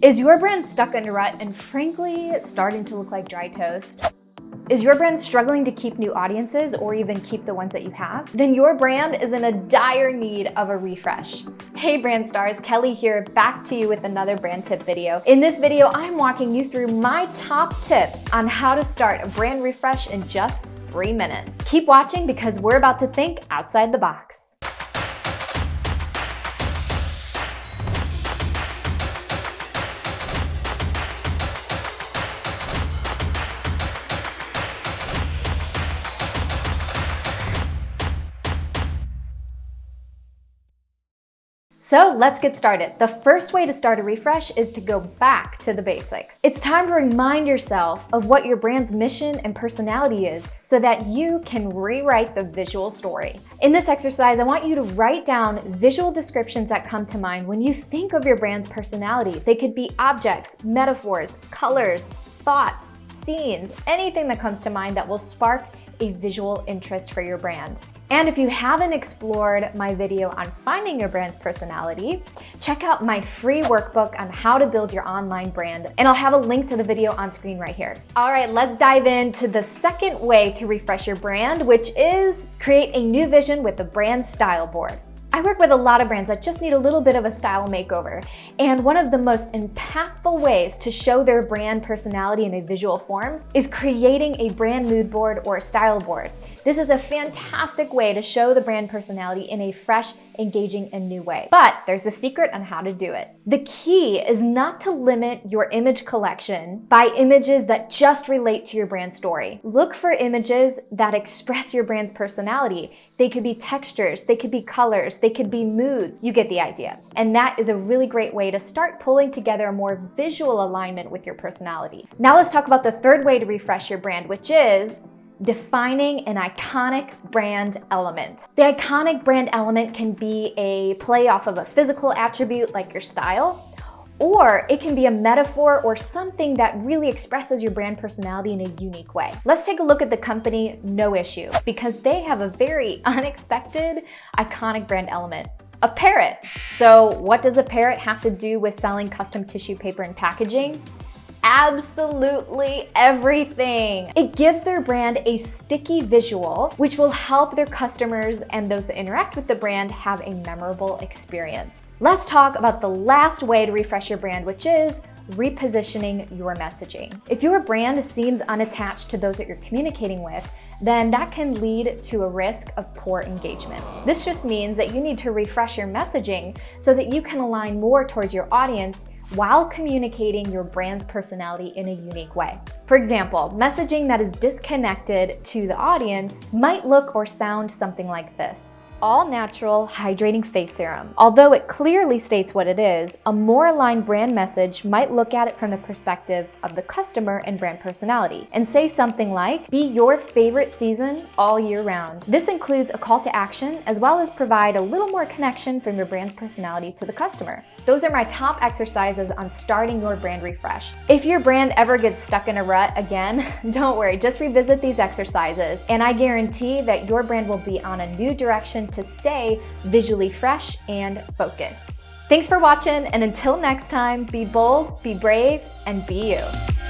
Is your brand stuck in a rut and frankly starting to look like dry toast? Is your brand struggling to keep new audiences or even keep the ones that you have? Then your brand is in a dire need of a refresh. Hey brand stars, Kelly here, back to you with another brand tip video. In this video, I'm walking you through my top tips on how to start a brand refresh in just 3 minutes. Keep watching because we're about to think outside the box. So let's get started. The first way to start a refresh is to go back to the basics. It's time to remind yourself of what your brand's mission and personality is so that you can rewrite the visual story. In this exercise, I want you to write down visual descriptions that come to mind when you think of your brand's personality. They could be objects, metaphors, colors, thoughts, scenes, anything that comes to mind that will spark a visual interest for your brand. And if you haven't explored my video on finding your brand's personality, check out my free workbook on how to build your online brand. And I'll have a link to the video on screen right here. All right, let's dive into the second way to refresh your brand, which is create a new vision with the brand style board. I work with a lot of brands that just need a little bit of a style makeover. And one of the most impactful ways to show their brand personality in a visual form is creating a brand mood board or style board. This is a fantastic way to show the brand personality in a fresh, engaging, and new way. But there's a secret on how to do it. The key is not to limit your image collection by images that just relate to your brand story. Look for images that express your brand's personality. They could be textures, they could be colors, they could be moods. You get the idea. And that is a really great way to start pulling together a more visual alignment with your personality. Now let's talk about the third way to refresh your brand, which is defining an iconic brand element. The iconic brand element can be a play off of a physical attribute like your style, or it can be a metaphor or something that really expresses your brand personality in a unique way. Let's take a look at the company No Issue, because they have a very unexpected, iconic brand element. A parrot. So what does a parrot have to do with selling custom tissue paper and packaging? Absolutely everything. It gives their brand a sticky visual, which will help their customers and those that interact with the brand have a memorable experience. Let's talk about the last way to refresh your brand, which is repositioning your messaging. If your brand seems unattached to those that you're communicating with, then that can lead to a risk of poor engagement. This just means that you need to refresh your messaging so that you can align more towards your audience while communicating your brand's personality in a unique way. For example, messaging that is disconnected to the audience might look or sound something like this. All natural hydrating face serum. Although it clearly states what it is, a more aligned brand message might look at it from the perspective of the customer and brand personality and say something like, be your favorite season all year round. This includes a call to action as well as provide a little more connection from your brand's personality to the customer. Those are my top exercises on starting your brand refresh. If your brand ever gets stuck in a rut again, don't worry, just revisit these exercises and I guarantee that your brand will be on a new direction to stay visually fresh and focused. Thanks for watching, and until next time, be bold, be brave, and be you.